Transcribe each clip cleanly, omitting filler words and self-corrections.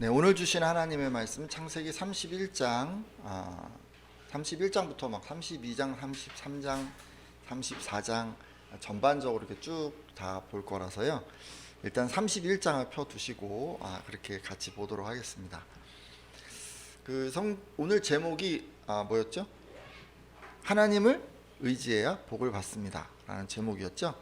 네, 오늘 주신 하나님의 말씀 창세기 31장 31장부터 막 32장, 33장, 34장 전반적으로 이렇게 쭉 다 볼 거라서요. 일단 31장을 펴 두시고 그렇게 같이 보도록 하겠습니다. 오늘 제목이 뭐였죠? 하나님을 의지해야 복을 받습니다 라는 제목이었죠.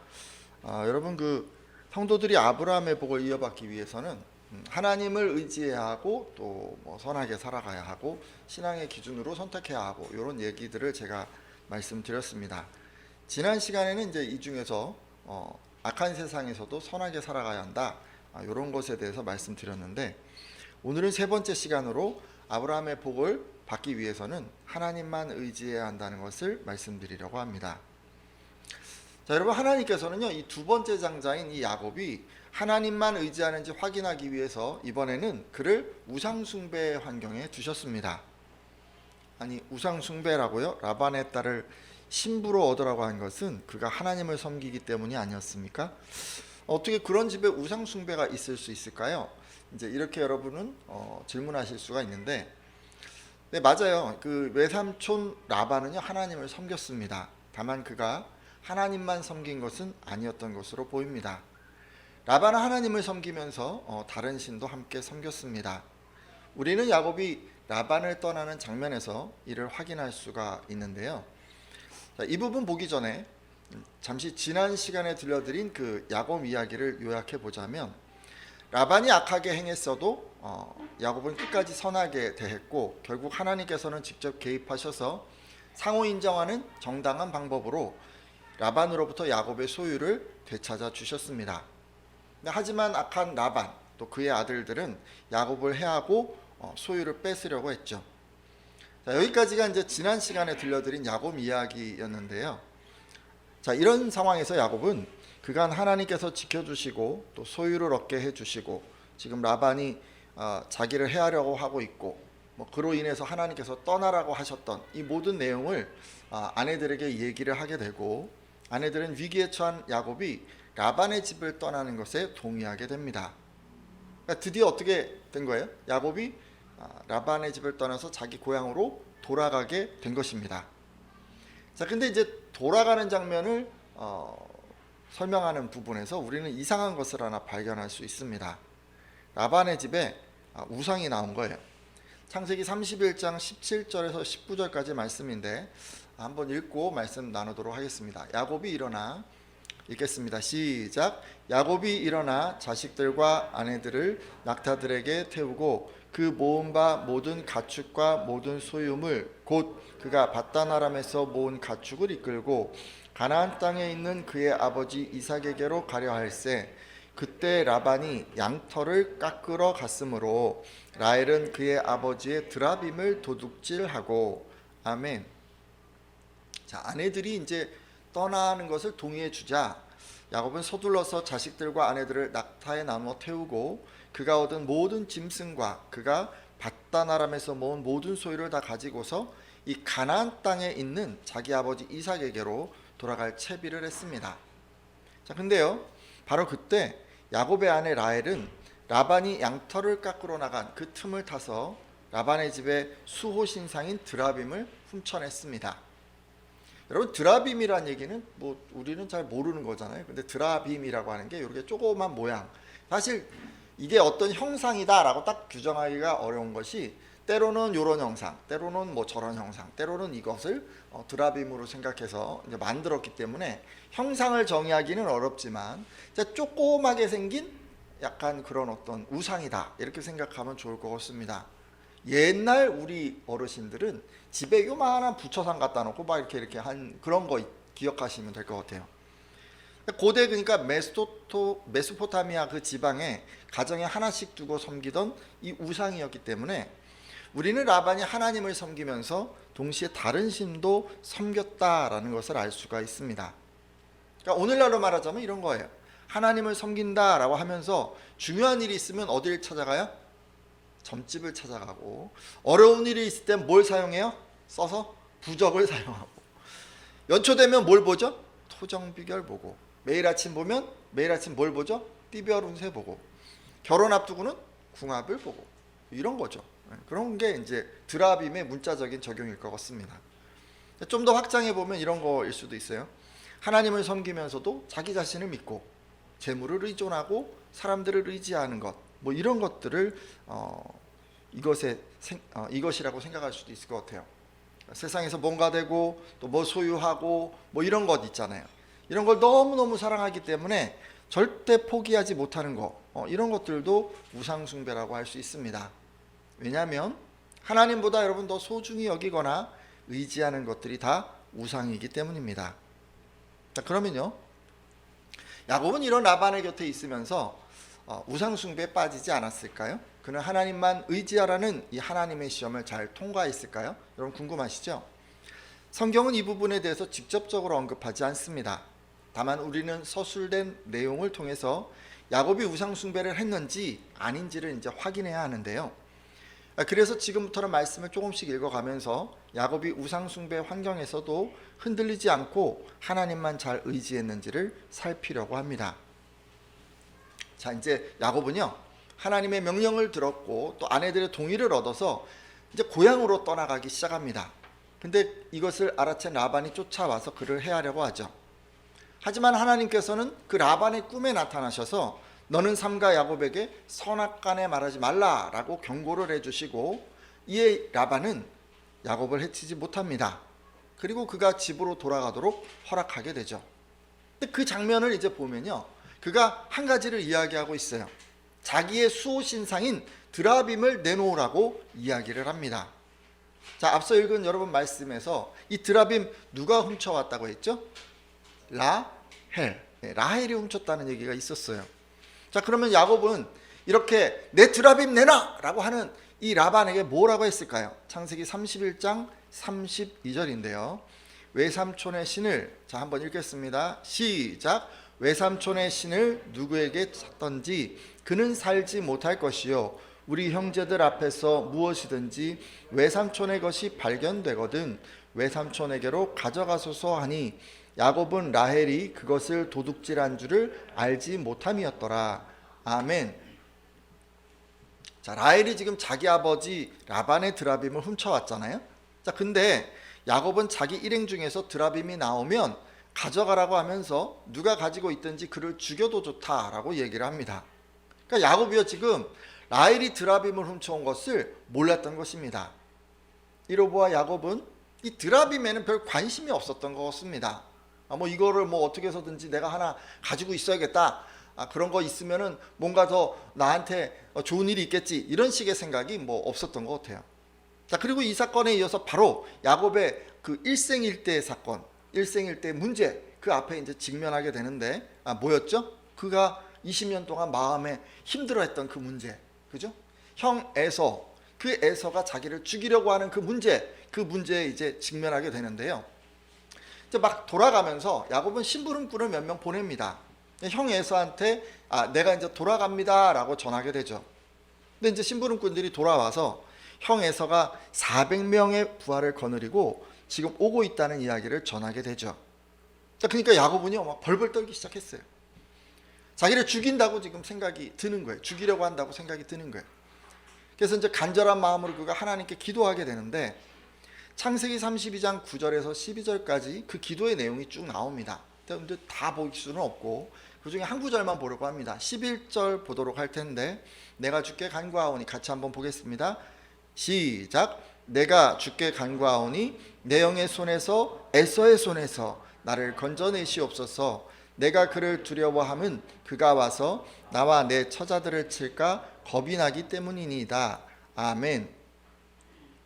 여러분, 성도들이 아브라함의 복을 이어받기 위해서는 하나님을 의지해야 하고 또 선하게 살아가야 하고 신앙의 기준으로 선택해야 하고 이런 얘기들을 제가 말씀드렸습니다. 지난 시간에는 이제 이 중에서 악한 세상에서도 선하게 살아가야 한다, 이런 것에 대해서 말씀드렸는데, 오늘은 세 번째 시간으로 아브라함의 복을 받기 위해서는 하나님만 의지해야 한다는 것을 말씀드리려고 합니다. 자, 여러분, 하나님께서는요, 이 두 번째 장자인 이 야곱이 하나님만 의지하는지 확인하기 위해서 이번에는 그를 우상숭배의 환경에 두셨습니다. 아니, 우상숭배라고요? 라반의 딸을 신부로 얻으라고 한 것은 그가 하나님을 섬기기 때문이 아니었습니까? 어떻게 그런 집에 우상숭배가 있을 수 있을까요? 이제 이렇게 여러분은 질문하실 수가 있는데, 네, 맞아요. 그 외삼촌 라반은요, 하나님을 섬겼습니다. 다만 그가 하나님만 섬긴 것은 아니었던 것으로 보입니다. 라반은 하나님을 섬기면서 다른 신도 함께 섬겼습니다. 우리는 야곱이 라반을 떠나는 장면에서 이를 확인할 수가 있는데요. 자, 이 부분 보기 전에 잠시 지난 시간에 들려드린 그 야곱 이야기를 요약해 보자면, 라반이 악하게 행했어도 야곱은 끝까지 선하게 대했고, 결국 하나님께서는 직접 개입하셔서 상호 인정하는 정당한 방법으로 라반으로부터 야곱의 소유를 되찾아 주셨습니다. 하지만 악한 라반 또 그의 아들들은 야곱을 해하고 소유를 뺏으려고 했죠. 자, 여기까지가 이제 지난 시간에 들려드린 야곱 이야기였는데요. 자, 이런 상황에서 야곱은 그간 하나님께서 지켜주시고 또 소유를 얻게 해주시고, 지금 라반이 자기를 해하려고 하고 있고, 그로 인해서 하나님께서 떠나라고 하셨던 이 모든 내용을 아내들에게 얘기를 하게 되고, 아내들은 위기에 처한 야곱이 라반의 집을 떠나는 것에 동의하게 됩니다. 그러니까 드디어 어떻게 된 거예요? 야곱이 라반의 집을 떠나서 자기 고향으로 돌아가게 된 것입니다. 자, 근데 이제 돌아가는 장면을 설명하는 부분에서 우리는 이상한 것을 하나 발견할 수 있습니다. 라반의 집에 우상이 나온 거예요. 창세기 31장 17절에서 19절까지 말씀인데 한번 읽고 말씀 나누도록 하겠습니다. 야곱이 일어나, 읽겠습니다. 시작. 야곱이 일어나 자식들과 아내들을 낙타들에게 태우고 그 모은 바 모든 가축과 모든 소유물 곧 그가 밧단 아람에서 모은 가축을 이끌고 가나안 땅에 있는 그의 아버지 이삭에게로 가려 할세. 그때 라반이 양털을 깎으러 갔으므로 라헬은 그의 아버지의 드라빔을 도둑질하고. 아멘. 자, 아내들이 이제 떠나는 것을 동의해 주자 야곱은 서둘러서 자식들과 아내들을 낙타에 나누어 태우고 그가 얻은 모든 짐승과 그가 밧단 아람에서 모은 모든 소유를 다 가지고서 이 가나안 땅에 있는 자기 아버지 이삭에게로 돌아갈 채비를 했습니다. 자, 근데요, 바로 그때 야곱의 아내 라헬은 라반이 양털을 깎으러 나간 그 틈을 타서 라반의 집에 수호 신상인 드라빔을 훔쳐냈습니다. 여러분, 드라빔이라는 얘기는 우리는 잘 모르는 거잖아요. 근데 드라빔이라고 하는 게 이렇게 조그만 모양, 사실 이게 어떤 형상이다라고 딱 규정하기가 어려운 것이, 때로는 이런 형상, 때로는 저런 형상, 때로는 이것을 드라빔으로 생각해서 이제 만들었기 때문에 형상을 정의하기는 어렵지만 조그맣게 생긴 약간 그런 어떤 우상이다, 이렇게 생각하면 좋을 것 같습니다. 옛날 우리 어르신들은 집에 요만한 부처상 갖다 놓고 막 이렇게 한 그런 거 기억하시면 될 것 같아요. 고대, 그러니까 메소포타미아 그 지방에 가정에 하나씩 두고 섬기던 이 우상이었기 때문에 우리는 라반이 하나님을 섬기면서 동시에 다른 신도 섬겼다라는 것을 알 수가 있습니다. 그러니까 오늘날로 말하자면 이런 거예요. 하나님을 섬긴다라고 하면서 중요한 일이 있으면 어디를 찾아가요? 점집을 찾아가고, 어려운 일이 있을 땐 뭘 사용해요? 써서 부적을 사용하고, 연초되면 뭘 보죠? 토정비결 보고, 매일 아침 보면 매일 아침 뭘 보죠? 띠별 운세 보고, 결혼 앞두고는 궁합을 보고, 이런 거죠. 그런 게 이제 드라빔의 문자적인 적용일 것 같습니다. 좀 더 확장해 보면 이런 거일 수도 있어요. 하나님을 섬기면서도 자기 자신을 믿고 재물을 의존하고 사람들을 의지하는 것, 뭐 이런 것들을 이것이라고 생각할 수도 있을 것 같아요. 세상에서 뭔가 되고 또 뭐 소유하고 뭐 이런 것 있잖아요. 이런 걸 너무너무 사랑하기 때문에 절대 포기하지 못하는 거, 이런 것들도 우상숭배라고 할 수 있습니다. 왜냐하면 하나님보다 여러분 더 소중히 여기거나 의지하는 것들이 다 우상이기 때문입니다. 자, 그러면요, 야곱은 이런 라반의 곁에 있으면서 우상숭배에 빠지지 않았을까요? 그는 하나님만 의지하라는 이 하나님의 시험을 잘 통과했을까요? 여러분 궁금하시죠? 성경은 이 부분에 대해서 직접적으로 언급하지 않습니다. 다만 우리는 서술된 내용을 통해서 야곱이 우상숭배를 했는지 아닌지를 이제 확인해야 하는데요. 그래서 지금부터는 말씀을 조금씩 읽어가면서 야곱이 우상숭배 환경에서도 흔들리지 않고 하나님만 잘 의지했는지를 살피려고 합니다. 자, 이제 야곱은요, 하나님의 명령을 들었고 또 아내들의 동의를 얻어서 이제 고향으로 떠나가기 시작합니다. 근데 이것을 알아챈 라반이 쫓아와서 그를 해하려고 하죠. 하지만 하나님께서는 그 라반의 꿈에 나타나셔서 너는 삼가 야곱에게 선악간에 말하지 말라라고 경고를 해주시고, 이에 라반은 야곱을 해치지 못합니다. 그리고 그가 집으로 돌아가도록 허락하게 되죠. 근데 그 장면을 이제 보면요, 그가 한 가지를 이야기하고 있어요. 자기의 수호신상인 드라빔을 내놓으라고 이야기를 합니다. 자, 앞서 읽은 여러분 말씀에서 이 드라빔 누가 훔쳐왔다고 했죠? 라헬. 라헬이 훔쳤다는 얘기가 있었어요. 자, 그러면 야곱은 이렇게 내 드라빔 내놔! 라고 하는 이 라반에게 뭐라고 했을까요? 창세기 31장 32절인데요. 외삼촌의 신을, 자, 한번 읽겠습니다. 시작. 외삼촌의 신을 누구에게 찾던지 그는 살지 못할 것이요, 우리 형제들 앞에서 무엇이든지 외삼촌의 것이 발견되거든 외삼촌에게로 가져가소서 하니, 야곱은 라헬이 그것을 도둑질한 줄을 알지 못함이었더라. 아멘. 자, 라헬이 지금 자기 아버지 라반의 드라빔을 훔쳐왔잖아요. 자, 근데 야곱은 자기 일행 중에서 드라빔이 나오면 가져가라고 하면서 누가 가지고 있든지 그를 죽여도 좋다라고 얘기를 합니다. 그러니까 야곱이요, 지금 라헬이 드라빔을 훔쳐온 것을 몰랐던 것입니다. 이로 보아 야곱은 이 드라빔에는 별 관심이 없었던 것 같습니다. 뭐 이거를 뭐 어떻게 해서든지 내가 하나 가지고 있어야겠다, 그런 거 있으면은 뭔가 더 나한테 좋은 일이 있겠지, 이런 식의 생각이 뭐 없었던 것 같아요. 자, 그리고 이 사건에 이어서 바로 야곱의 그 일생일대 사건, 일생일대 문제, 그 앞에 이제 직면하게 되는데, 뭐였죠? 그가 20년 동안 마음에 힘들어했던 그 문제, 그죠? 형 에서, 그 에서가 자기를 죽이려고 하는 그 문제에 이제 직면하게 되는데요. 이제 막 돌아가면서 야곱은 심부름꾼을 몇 명 보냅니다. 형 에서한테 내가 이제 돌아갑니다라고 전하게 되죠. 근데 이제 심부름꾼들이 돌아와서 형 에서가 400명의 부하를 거느리고 지금 오고 있다는 이야기를 전하게 되죠. 그러니까 야곱은요, 막 벌벌 떨기 시작했어요. 자기를 죽인다고 지금 생각이 드는 거예요. 죽이려고 한다고 생각이 드는 거예요. 그래서 이제 간절한 마음으로 그가 하나님께 기도하게 되는데, 창세기 32장 9절에서 12절까지 그 기도의 내용이 쭉 나옵니다. 근데 다 볼 수는 없고 그 중에 한 구절만 보려고 합니다. 11절 보도록 할 텐데, 내가 주께 간구하오니, 같이 한번 보겠습니다. 시작. 내가 주께 간구하오니 내 영의 손에서 에서의 손에서 나를 건져내시옵소서. 내가 그를 두려워함은 그가 와서 나와 내 처자들을 칠까 겁이 나기 때문이니이다. 아멘.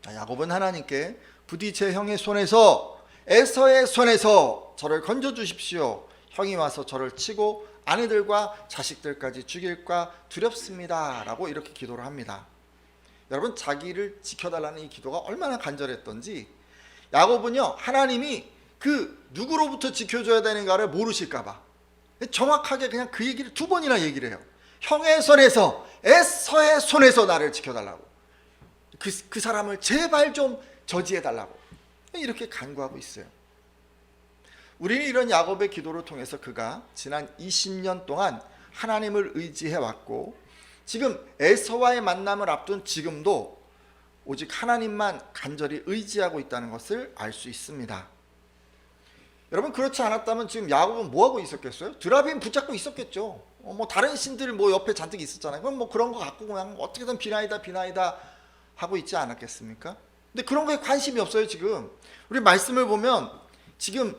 자, 야곱은 하나님께 부디 제 형의 손에서, 에서의 손에서 저를 건져 주십시오. 형이 와서 저를 치고 아내들과 자식들까지 죽일까 두렵습니다 라고 이렇게 기도를 합니다. 여러분, 자기를 지켜달라는 이 기도가 얼마나 간절했던지, 야곱은요, 하나님이 그 누구로부터 지켜줘야 되는가를 모르실까봐 정확하게 그냥 그 얘기를 2번이나 얘기를 해요. 형의 손에서, 에서의 손에서 나를 지켜달라고, 그 사람을 제발 좀 저지해달라고 이렇게 간구하고 있어요. 우리는 이런 야곱의 기도를 통해서 그가 지난 20년 동안 하나님을 의지해왔고 지금 에서와의 만남을 앞둔 지금도 오직 하나님만 간절히 의지하고 있다는 것을 알 수 있습니다. 여러분, 그렇지 않았다면 지금 야곱은 뭐 하고 있었겠어요? 드라빔 붙잡고 있었겠죠. 뭐 다른 신들 뭐 옆에 잔뜩 있었잖아요. 그럼 뭐 그런 거 갖고 그냥 어떻게든 비나이다 하고 있지 않았겠습니까? 근데 그런 거에 관심이 없어요. 지금 우리 말씀을 보면 지금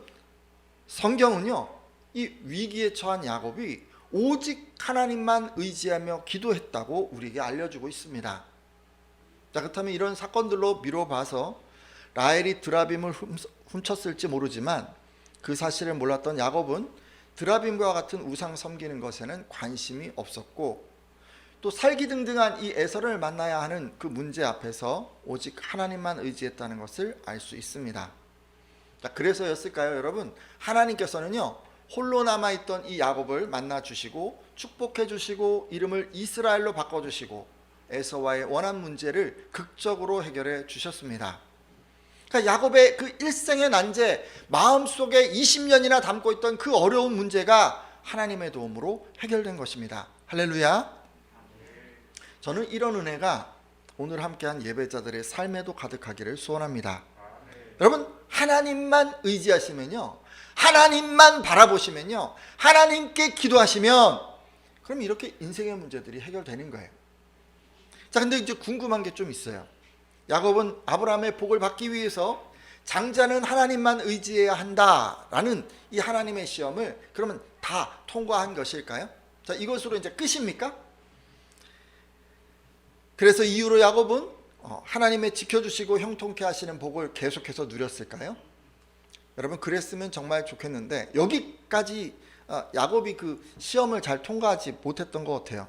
성경은요, 이 위기에 처한 야곱이 오직 하나님만 의지하며 기도했다고 우리에게 알려주고 있습니다. 자, 그렇다면 이런 사건들로 미뤄봐서 라헬이 드라빔을 훔쳤을지 모르지만 그 사실을 몰랐던 야곱은 드라빔과 같은 우상 섬기는 것에는 관심이 없었고, 또 살기등등한 이 에서를 만나야 하는 그 문제 앞에서 오직 하나님만 의지했다는 것을 알 수 있습니다. 자, 그래서였을까요, 여러분? 하나님께서는요, 홀로 남아있던 이 야곱을 만나주시고 축복해주시고 이름을 이스라엘로 바꿔주시고 에서와의 원한 문제를 극적으로 해결해 주셨습니다. 그러니까 야곱의 그 일생의 난제, 마음속에 20년이나 담고 있던 그 어려운 문제가 하나님의 도움으로 해결된 것입니다. 할렐루야. 저는 이런 은혜가 오늘 함께한 예배자들의 삶에도 가득하기를 소원합니다. 여러분, 하나님만 의지하시면요, 하나님만 바라보시면요, 하나님께 기도하시면 그럼 이렇게 인생의 문제들이 해결되는 거예요. 자, 근데 이제 궁금한 게 좀 있어요. 야곱은 아브라함의 복을 받기 위해서 장자는 하나님만 의지해야 한다라는 이 하나님의 시험을 그러면 다 통과한 것일까요? 자, 이것으로 이제 끝입니까? 그래서 이후로 야곱은 하나님의 지켜주시고 형통케 하시는 복을 계속해서 누렸을까요? 여러분, 그랬으면 정말 좋겠는데 여기까지 야곱이 그 시험을 잘 통과하지 못했던 것 같아요.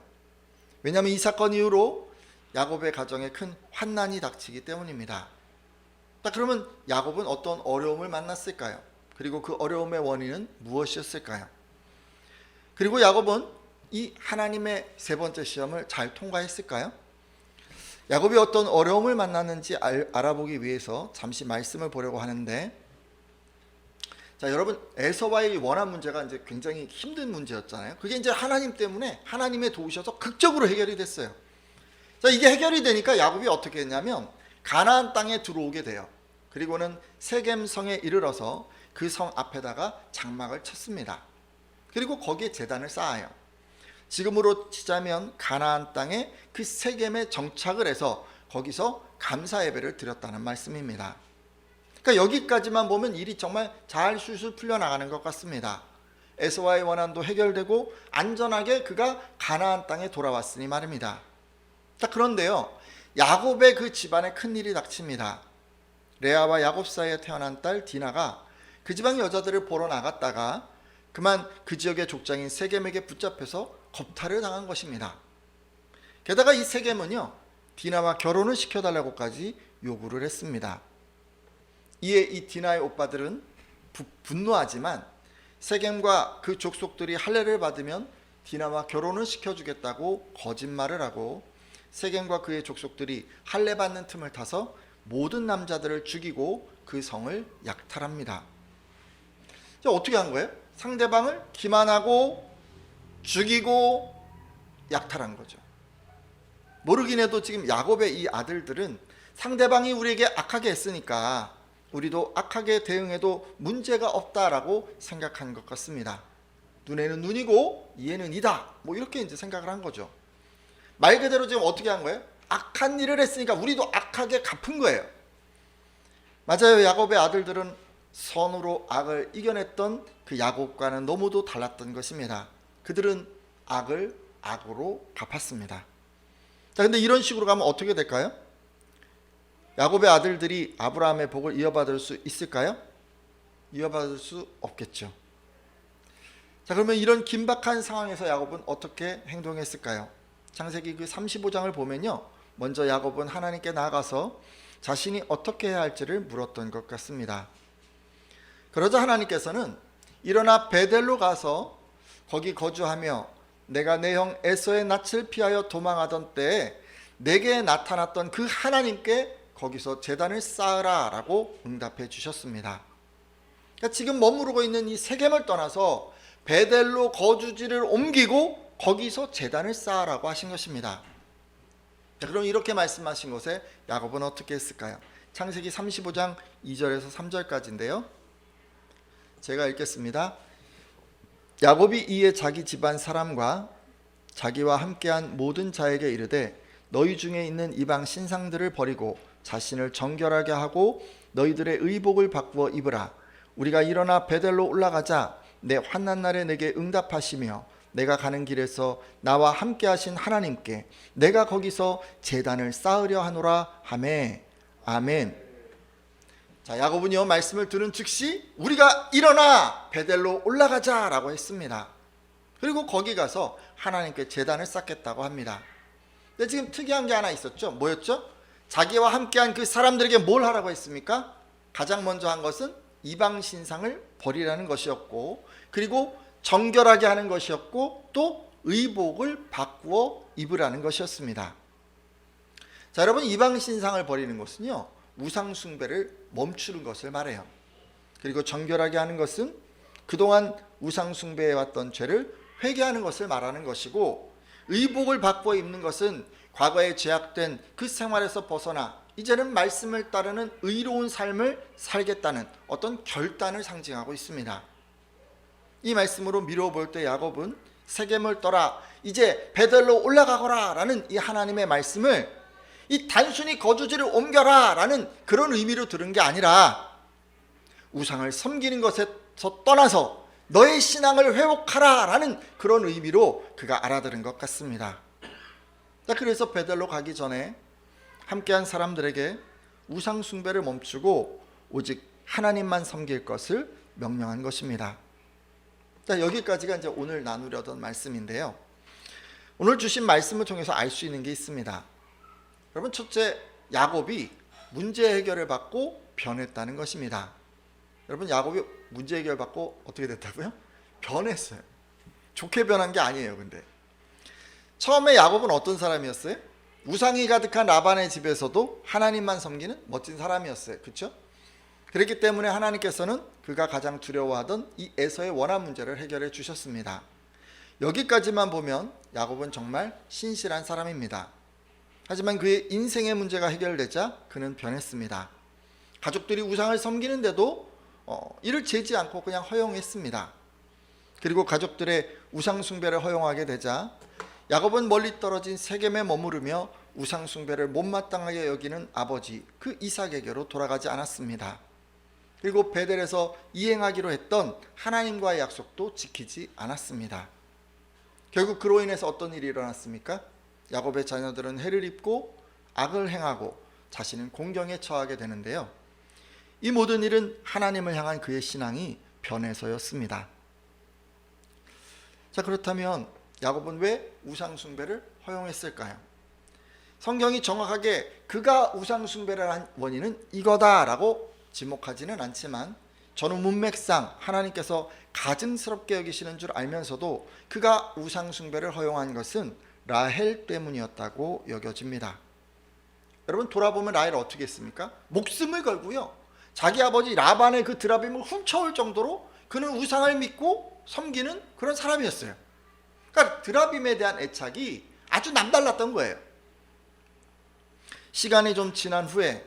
왜냐하면 이 사건 이후로 야곱의 가정에 큰 환난이 닥치기 때문입니다. 자, 그러면 야곱은 어떤 어려움을 만났을까요? 그리고 그 어려움의 원인은 무엇이었을까요? 그리고 야곱은 이 하나님의 세 번째 시험을 잘 통과했을까요? 야곱이 어떤 어려움을 만났는지 알아보기 위해서 잠시 말씀을 보려고 하는데, 자, 여러분, 에서와의 원한 문제가 이제 굉장히 힘든 문제였잖아요. 그게 이제 하나님 때문에 하나님의 도우셔서 극적으로 해결이 됐어요. 자, 이게 해결이 되니까 야곱이 어떻게 했냐면 가나안 땅에 들어오게 돼요. 그리고는 세겜 성에 이르러서 그 성 앞에다가 장막을 쳤습니다. 그리고 거기에 제단을 쌓아요. 지금으로 치자면 가나안 땅에 그 세겜에 정착을 해서 거기서 감사 예배를 드렸다는 말씀입니다. 그러니까 여기까지만 보면 일이 정말 잘 술술 풀려나가는 것 같습니다. 에서와의 원한도 해결되고 안전하게 그가 가나안 땅에 돌아왔으니 말입니다. 자, 그런데요, 야곱의 그 집안에 큰일이 닥칩니다. 레아와 야곱 사이에 태어난 딸 디나가 그 지방 여자들을 보러 나갔다가 그만 그 지역의 족장인 세겜에게 붙잡혀서 겁탈을 당한 것입니다. 게다가 이 세겜은요, 디나와 결혼을 시켜달라고까지 요구를 했습니다. 이에 이 디나의 오빠들은 분노하지만 세겜과 그 족속들이 할례를 받으면 디나와 결혼을 시켜주겠다고 거짓말을 하고 세겜과 그의 족속들이 할례 받는 틈을 타서 모든 남자들을 죽이고 그 성을 약탈합니다. 자, 어떻게 한 거예요? 상대방을 기만하고 죽이고 약탈한 거죠. 모르긴 해도 지금 야곱의 이 아들들은 상대방이 우리에게 악하게 했으니까 우리도 악하게 대응해도 문제가 없다라고 생각한 것 같습니다. 눈에는 눈이고 이에는 이다, 뭐 이렇게 이제 생각을 한 거죠. 말 그대로 지금 어떻게 한 거예요? 악한 일을 했으니까 우리도 악하게 갚은 거예요. 맞아요. 야곱의 아들들은 선으로 악을 이겨냈던 그 야곱과는 너무도 달랐던 것입니다. 그들은 악을 악으로 갚았습니다. 자, 근데 이런 식으로 가면 어떻게 될까요? 야곱의 아들들이 아브라함의 복을 이어받을 수 있을까요? 이어받을 수 없겠죠. 자, 그러면 이런 긴박한 상황에서 야곱은 어떻게 행동했을까요? 창세기 그 35장을 보면요, 먼저 야곱은 하나님께 나아가서 자신이 어떻게 해야 할지를 물었던 것 같습니다. 그러자 하나님께서는 일어나 베델로 가서 거기 거주하며 내가 내 형 에서의 낯을 피하여 도망하던 때에 내게 나타났던 그 하나님께 거기서 제단을 쌓으라 라고 응답해 주셨습니다. 그러니까 지금 머무르고 있는 이 세겜을 떠나서 베델로 거주지를 옮기고 거기서 제단을 쌓으라고 하신 것입니다. 자, 그럼 이렇게 말씀하신 것에 야곱은 어떻게 했을까요? 창세기 35장 2절에서 3절까지인데요. 제가 읽겠습니다. 야곱이 이에 자기 집안 사람과 자기와 함께한 모든 자에게 이르되 너희 중에 있는 이방 신상들을 버리고 자신을 정결하게 하고 너희들의 의복을 바꾸어 입으라. 우리가 일어나 베델로 올라가자. 내 환난 날에 내게 응답하시며 내가 가는 길에서 나와 함께 하신 하나님께 내가 거기서 제단을 쌓으려 하노라 하매. 아멘. 자, 야곱은요 말씀을 들은 즉시 우리가 일어나 베델로 올라가자 라고 했습니다. 그리고 거기 가서 하나님께 제단을 쌓겠다고 합니다. 근데 지금 특이한 게 하나 있었죠. 뭐였죠? 자기와 함께한 그 사람들에게 뭘 하라고 했습니까? 가장 먼저 한 것은 이방 신상을 버리라는 것이었고, 그리고 정결하게 하는 것이었고, 또 의복을 바꾸어 입으라는 것이었습니다. 자, 여러분, 이방 신상을 버리는 것은요 우상 숭배를 멈추는 것을 말해요. 그리고 정결하게 하는 것은 그동안 우상 숭배해 왔던 죄를 회개하는 것을 말하는 것이고, 의복을 바꾸어 입는 것은 과거에 죄악된 그 생활에서 벗어나 이제는 말씀을 따르는 의로운 삶을 살겠다는 어떤 결단을 상징하고 있습니다. 이 말씀으로 미뤄볼 때 야곱은 세겜을 떠라 이제 베델로 올라가거라 라는 이 하나님의 말씀을 이 단순히 거주지를 옮겨라 라는 그런 의미로 들은 게 아니라 우상을 섬기는 것에서 떠나서 너의 신앙을 회복하라 라는 그런 의미로 그가 알아들은 것 같습니다. 그래서 베델로 가기 전에 함께한 사람들에게 우상 숭배를 멈추고 오직 하나님만 섬길 것을 명령한 것입니다. 자, 여기까지가 이제 오늘 나누려던 말씀인데요. 오늘 주신 말씀을 통해서 알 수 있는 게 있습니다. 여러분, 첫째, 야곱이 문제 해결을 받고 변했다는 것입니다. 여러분, 야곱이 문제 해결 받고 어떻게 됐다고요? 변했어요. 좋게 변한 게 아니에요. 근데 처음에 야곱은 어떤 사람이었어요? 우상이 가득한 라반의 집에서도 하나님만 섬기는 멋진 사람이었어요. 그렇죠? 그렇기 때문에 하나님께서는 그가 가장 두려워하던 이 에서의 원한 문제를 해결해 주셨습니다. 여기까지만 보면 야곱은 정말 신실한 사람입니다. 하지만 그의 인생의 문제가 해결되자 그는 변했습니다. 가족들이 우상을 섬기는데도 이를 재지 않고 그냥 허용했습니다. 그리고 가족들의 우상 숭배를 허용하게 되자 야곱은 멀리 떨어진 세겜에 머무르며 우상 숭배를 못마땅하게 여기는 아버지 그 이삭에게로 돌아가지 않았습니다. 그리고 베델에서 이행하기로 했던 하나님과의 약속도 지키지 않았습니다. 결국 그로 인해서 어떤 일이 일어났습니까? 야곱의 자녀들은 해를 입고 악을 행하고 자신은 공경에 처하게 되는데요. 이 모든 일은 하나님을 향한 그의 신앙이 변해서였습니다. 자, 그렇다면 야곱은 왜 우상 숭배를 허용했을까요? 성경이 정확하게 그가 우상 숭배를 한 원인은 이거다라고 지목하지는 않지만 저는 문맥상 하나님께서 가증스럽게 여기시는 줄 알면서도 그가 우상 숭배를 허용한 것은 라헬 때문이었다고 여겨집니다. 여러분, 돌아보면 라헬은 어떻게 했습니까? 목숨을 걸고요, 자기 아버지 라반의 그 드라빔을 훔쳐올 정도로 그는 우상을 믿고 섬기는 그런 사람이었어요. 그러니까 드라빔에 대한 애착이 아주 남달랐던 거예요. 시간이 좀 지난 후에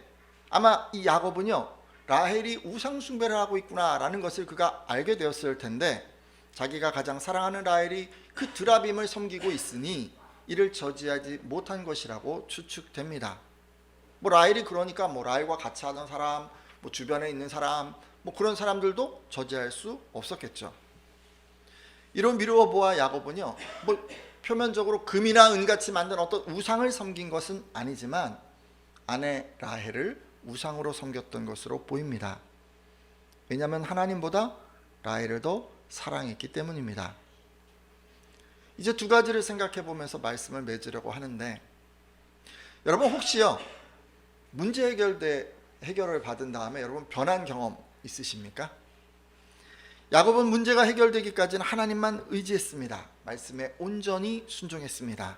아마 이 야곱은요, 라헬이 우상 숭배를 하고 있구나라는 것을 그가 알게 되었을 텐데, 자기가 가장 사랑하는 라헬이 그 드라빔을 섬기고 있으니 이를 저지하지 못한 것이라고 추측됩니다. 라헬이 그러니까 라헬과 같이 하던 사람, 주변에 있는 사람, 그런 사람들도 저지할 수 없었겠죠. 이로 미루어 보아 야곱은요, 표면적으로 금이나 은같이 만든 어떤 우상을 섬긴 것은 아니지만 아내 라헬을 우상으로 섬겼던 것으로 보입니다. 왜냐하면 하나님보다 라헬을 더 사랑했기 때문입니다. 이제 두 가지를 생각해 보면서 말씀을 맺으려고 하는데, 여러분 혹시요 문제 해결을 받은 다음에 여러분 변한 경험 있으십니까? 야곱은 문제가 해결되기까지는 하나님만 의지했습니다. 말씀에 온전히 순종했습니다.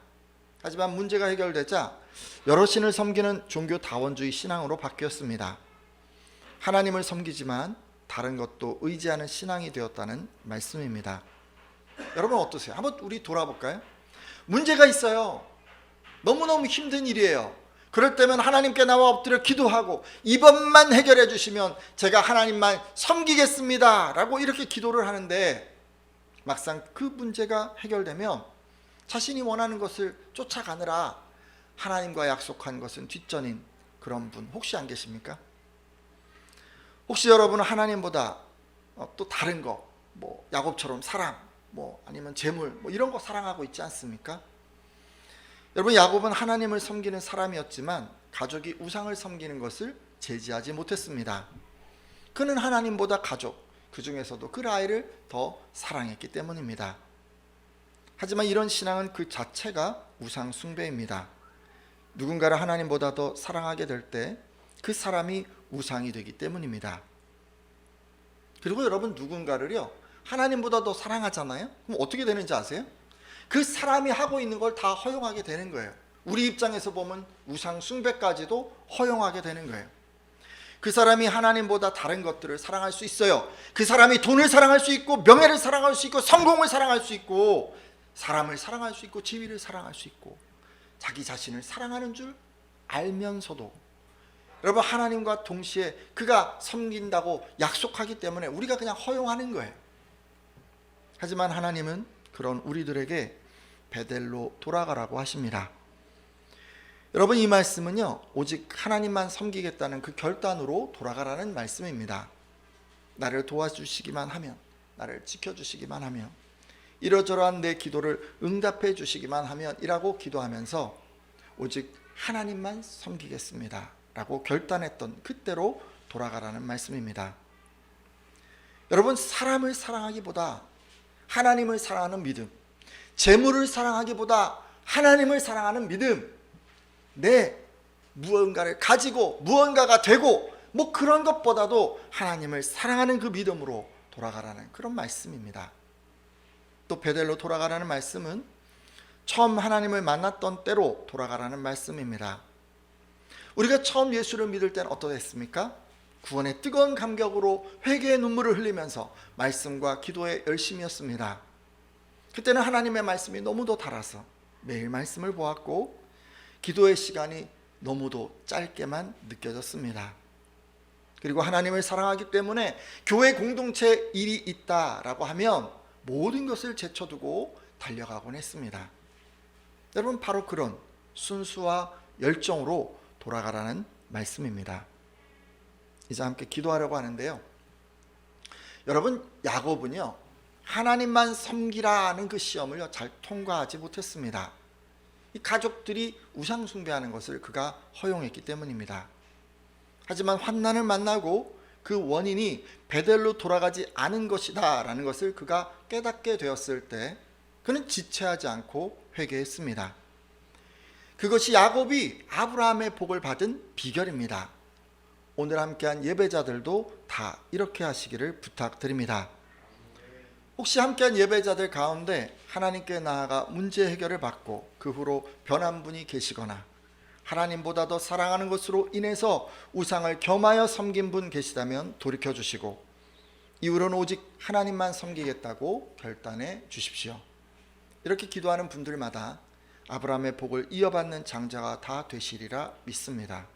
하지만 문제가 해결되자 여러 신을 섬기는 종교다원주의 신앙으로 바뀌었습니다. 하나님을 섬기지만 다른 것도 의지하는 신앙이 되었다는 말씀입니다. 여러분 어떠세요? 한번 우리 돌아볼까요? 문제가 있어요. 너무너무 힘든 일이에요. 그럴 때면 하나님께 나와 엎드려 기도하고 이번만 해결해 주시면 제가 하나님만 섬기겠습니다 라고 이렇게 기도를 하는데, 막상 그 문제가 해결되면 자신이 원하는 것을 쫓아가느라 하나님과 약속한 것은 뒷전인 그런 분 혹시 안 계십니까? 혹시 여러분은 하나님보다 또 다른 거, 뭐 야곱처럼 사랑, 뭐 아니면 재물, 뭐 이런 거 사랑하고 있지 않습니까? 여러분, 야곱은 하나님을 섬기는 사람이었지만 가족이 우상을 섬기는 것을 제지하지 못했습니다. 그는 하나님보다 가족, 그 중에서도 그 아이를 더 사랑했기 때문입니다. 하지만 이런 신앙은 그 자체가 우상 숭배입니다. 누군가를 하나님보다 더 사랑하게 될 때 그 사람이 우상이 되기 때문입니다. 그리고 여러분, 누군가를요 하나님보다 더 사랑하잖아요. 그럼 어떻게 되는지 아세요? 그 사람이 하고 있는 걸 다 허용하게 되는 거예요. 우리 입장에서 보면 우상 숭배까지도 허용하게 되는 거예요. 그 사람이 하나님보다 다른 것들을 사랑할 수 있어요. 그 사람이 돈을 사랑할 수 있고, 명예를 사랑할 수 있고, 성공을 사랑할 수 있고, 사람을 사랑할 수 있고, 지위를 사랑할 수 있고, 자기 자신을 사랑하는 줄 알면서도 여러분, 하나님과 동시에 그가 섬긴다고 약속하기 때문에 우리가 그냥 허용하는 거예요. 하지만 하나님은 그런 우리들에게 베델로 돌아가라고 하십니다. 여러분, 이 말씀은요 오직 하나님만 섬기겠다는 그 결단으로 돌아가라는 말씀입니다. 나를 도와주시기만 하면, 나를 지켜주시기만 하면, 이러저러한 내 기도를 응답해 주시기만 하면 이라고 기도하면서 오직 하나님만 섬기겠습니다 라고 결단했던 그때로 돌아가라는 말씀입니다. 여러분, 사람을 사랑하기보다 하나님을 사랑하는 믿음, 재물을 사랑하기보다 하나님을 사랑하는 믿음, 내 무언가를 가지고 무언가가 되고 뭐 그런 것보다도 하나님을 사랑하는 그 믿음으로 돌아가라는 그런 말씀입니다. 또 베델로 돌아가라는 말씀은 처음 하나님을 만났던 때로 돌아가라는 말씀입니다. 우리가 처음 예수를 믿을 때는 어떠했습니까? 구원의 뜨거운 감격으로 회개의 눈물을 흘리면서 말씀과 기도에 열심이었습니다. 그때는 하나님의 말씀이 너무도 달아서 매일 말씀을 보았고 기도의 시간이 너무도 짧게만 느껴졌습니다. 그리고 하나님을 사랑하기 때문에 교회 공동체 일이 있다라고 하면 모든 것을 제쳐두고 달려가곤 했습니다. 여러분, 바로 그런 순수와 열정으로 돌아가라는 말씀입니다. 이제 함께 기도하려고 하는데요, 여러분, 야곱은요 하나님만 섬기라는 그 시험을 잘 통과하지 못했습니다. 이 가족들이 우상 숭배하는 것을 그가 허용했기 때문입니다. 하지만 환난을 만나고 그 원인이 베델로 돌아가지 않은 것이다 라는 것을 그가 깨닫게 되었을 때 그는 지체하지 않고 회개했습니다. 그것이 야곱이 아브라함의 복을 받은 비결입니다. 오늘 함께한 예배자들도 다 이렇게 하시기를 부탁드립니다. 혹시 함께한 예배자들 가운데 하나님께 나아가 문제 해결을 받고 그 후로 변한 분이 계시거나 하나님보다 더 사랑하는 것으로 인해서 우상을 겸하여 섬긴 분 계시다면 돌이켜 주시고 이후로는 오직 하나님만 섬기겠다고 결단해 주십시오. 이렇게 기도하는 분들마다 아브라함의 복을 이어받는 장자가 다 되시리라 믿습니다.